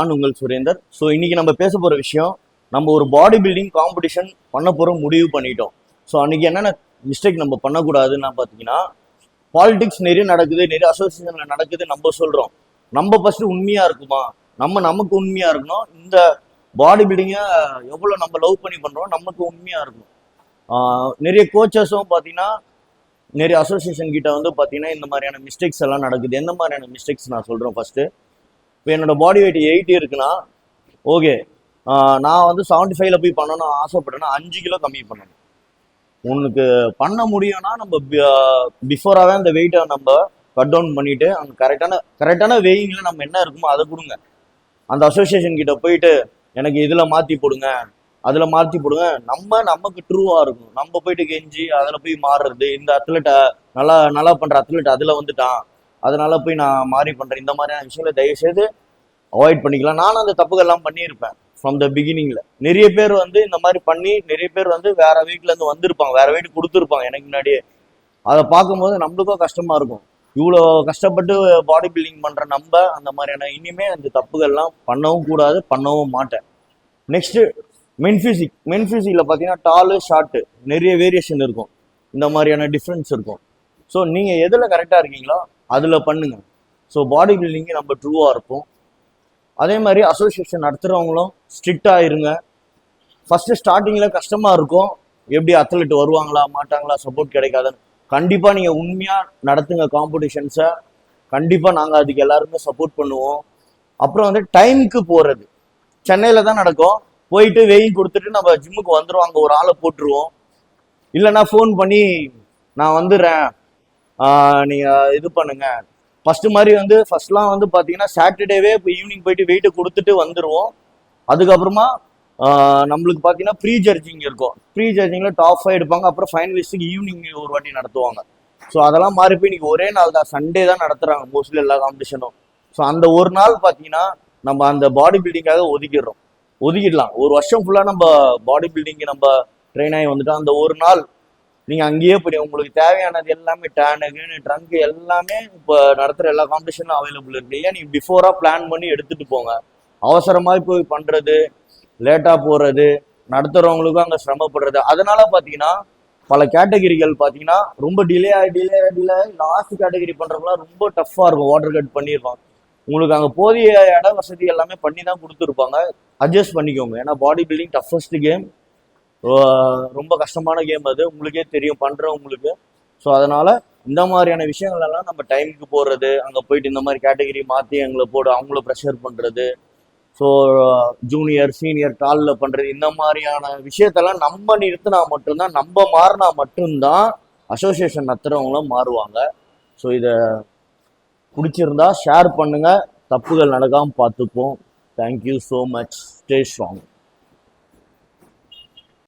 நான் உங்கள் சுரேந்தர். ஸோ இன்னைக்கு நம்ம பேச போகிற விஷயம், நம்ம ஒரு பாடி பில்டிங் காம்படிஷன் பண்ண போகிறோம் முடிவு பண்ணிட்டோம். ஸோ அன்னைக்கு என்னென்ன மிஸ்டேக் நம்ம பண்ணக்கூடாதுன்னு பார்த்தீங்கன்னா, பாலிடிக்ஸ் நிறைய நடக்குது, நிறைய அசோசியேஷனில் நடக்குது. நம்ம சொல்கிறோம், நம்ம ஃபஸ்ட்டு உண்மையாக இருக்குமா, நமக்கு உண்மையாக இருக்கணும். இந்த பாடி பில்டிங்கை எவ்வளோ நம்ம லவ் பண்ணி பண்ணுறோம், நமக்கு உண்மையாக இருக்கணும். நிறைய கோச்சஸும் பார்த்தீங்கன்னா, நிறைய அசோசியேஷன் கிட்ட வந்து பார்த்தீங்கன்னா இந்த மாதிரியான மிஸ்டேக்ஸ் எல்லாம் நடக்குது. எந்த மாதிரியான மிஸ்டேக்ஸ் நான் சொல்கிறேன் ஃபஸ்ட்டு. இப்போ என்னோட பாடி வெயிட் 80 இருக்குன்னா, ஓகே, நான் வந்து 75ல போய் பண்ணணும்னு ஆசைப்பட்டேன்னா 5 கிலோ கம்மி பண்ணணும். உனக்கு பண்ண முடியும்னா நம்ம பிஃபோராகவே அந்த வெயிட்டை நம்ம கட் டவுன் பண்ணிட்டு அந்த கரெக்டான வெயிங்கில் நம்ம என்ன இருக்குமோ அதை கொடுங்க. அந்த அசோசியேஷன் கிட்ட போயிட்டு எனக்கு இதில் மாற்றி போடுங்க, அதில் மாற்றி போடுங்க. நமக்கு ட்ரூவாக இருக்கும். நம்ம போயிட்டு கெஞ்சி அதில் போய் மாறுறது, இந்த அத்லெட்டை நல்லா பண்ணுற அத்லெட் அதில் வந்துட்டான், அதனால போய் நான் மாறி பண்ணுறேன், இந்த மாதிரியான விஷயங்களை தயவுசெய்து அவாய்ட் பண்ணிக்கலாம். நானும் அந்த தப்புகள்லாம் பண்ணியிருப்பேன் ஃப்ரம் த பிகினிங்ல. நிறைய பேர் வந்து இந்த மாதிரி பண்ணி நிறைய பேர் வந்து வேற வீட்ல இருந்து வந்திருப்பாங்க, வேற வீட்டு கொடுத்துருப்பாங்க எனக்கு முன்னாடியே. அதை பார்க்கும்போது நம்மளுக்கும் கஷ்டமா இருக்கும். இவ்வளோ கஷ்டப்பட்டு பாடி பில்டிங் பண்ற நம்ம அந்த மாதிரியான இனிமே அந்த தப்புகள்லாம் பண்ணவும் கூடாது, பண்ணவும் மாட்டேன். நெக்ஸ்ட் மென்ஃபிசிக்ல பார்த்தீங்கன்னா டாலு ஷார்ட்டு நிறைய வேரியேஷன் இருக்கும், இந்த மாதிரியான டிஃப்ரென்ஸ் இருக்கும். ஸோ நீங்கள் எதில் கரெக்டாக இருக்கீங்களோ அதில் பண்ணுங்க. ஸோ பாடி பில்டிங்கு நம்ம ட்ரூவாக இருப்போம். அதே மாதிரி அசோசியேஷன் நடத்துகிறவங்களும் ஸ்ட்ரிக்டாக இருங்க. ஃபஸ்ட்டு ஸ்டார்டிங்கில் கஷ்டமாக இருக்கும், எப்படி அத்லெட் வருவாங்களா மாட்டாங்களா, சப்போர்ட் கிடைக்காதுன்னு. கண்டிப்பாக நீங்கள் உண்மையாக நடத்துங்க காம்படிஷன்ஸை. கண்டிப்பாக நாங்கள் அதுக்கு எல்லாருமே சப்போர்ட் பண்ணுவோம். அப்புறம் வந்து டைமுக்கு போகிறது, சென்னையில் தான் நடக்கும். போயிட்டு வெயில் கொடுத்துட்டு நம்ம ஜிம்முக்கு வந்துடுவோம், அங்கே ஒரு ஆளை போட்டுருவோம். இல்லைன்னா ஃபோன் பண்ணி நான் வந்துடுறேன், நீங்கள் இது பண்ணுங்க. ஃபர்ஸ்ட்லாம் வந்து பார்த்தீங்கன்னா சாட்டர்டேவே இப்போ ஈவினிங் போயிட்டு வெயிட்டை கொடுத்துட்டு வந்துடுவோம். அதுக்கப்புறமா நம்மளுக்கு பார்த்தீங்கன்னா ப்ரீ ஜட்ஜிங் இருக்கும். ப்ரீ ஜட்ஜிங்கில் டாப் 5 எடுப்பாங்க. அப்புறம் ஃபைனலிஸ்ட்டுக்கு ஈவினிங் ஒரு வாட்டி நடத்துவாங்க. ஸோ அதெல்லாம் மாறி போய் இன்னைக்கு ஒரே நாள் தான், சண்டே தான் நடத்துகிறாங்க மோஸ்ட்லி எல்லா காம்படிஷனும். ஸோ அந்த ஒரு நாள் பார்த்தீங்கன்னா நம்ம அந்த பாடி பில்டிங்காக ஒதுக்கிடலாம். ஒரு வருஷம் ஃபுல்லாக நம்ம பாடி பில்டிங்கு நம்ம ட்ரெயின் ஆகி வந்துட்டோம். அந்த ஒரு நாள் நீங்கள் அங்கேயே போய் உங்களுக்கு தேவையானது எல்லாமே டேனுக்கு ட்ரங்க் எல்லாமே இப்போ நடத்துகிற எல்லா காம்படிஷனும் அவைலபிள் இருக்கு. இல்லையா நீங்கள் பிஃபோராக பிளான் பண்ணி எடுத்துகிட்டு போங்க. அவசரமாக போய் பண்ணுறது, லேட்டாக போகிறது, நடத்துகிறவங்களுக்கும் அங்கே சிரமப்படுறது. அதனால பார்த்தீங்கன்னா பல கேட்டகிரிகள் பார்த்தீங்கன்னா ரொம்ப டிலே லாஸ்ட் கேட்டகிரி பண்ணுறவங்களாம் ரொம்ப டஃப்பாக இருக்கும். வாட்டர் கட் பண்ணியிருப்பாங்க. உங்களுக்கு அங்கே போதிய இட வசதி எல்லாமே பண்ணி தான் கொடுத்துருப்பாங்க. அட்ஜஸ்ட் பண்ணிக்கோங்க. ஏன்னா பாடி பில்டிங் டஃபஸ்ட் கேம், ரொம்ப கஷ்டமான கேம். அது உங்களுக்கே தெரியும் பண்ணுறவங்களுக்கு. ஸோ அதனால் இந்த மாதிரியான விஷயங்கள் எல்லாம் நம்ம டைமுக்கு போடுறது, அங்கே போயிட்டு இந்த மாதிரி கேட்டகிரி மாற்றி எங்களை அவங்கள ப்ரெஷர் பண்ணுறது, ஸோ ஜூனியர் சீனியர் டாலில் பண்ணுறது, இந்த மாதிரியான விஷயத்தெல்லாம் நம்ம நிறுத்தினா மட்டும்தான், நம்ம மாறினா மட்டும்தான் அசோசியேஷன் நடத்துகிறவங்களும் மாறுவாங்க. ஸோ இதை பிடிச்சிருந்தா ஷேர் பண்ணுங்கள், தப்புகள் நடக்காமல் பார்த்துப்போம். Thank you so much. Stay strong.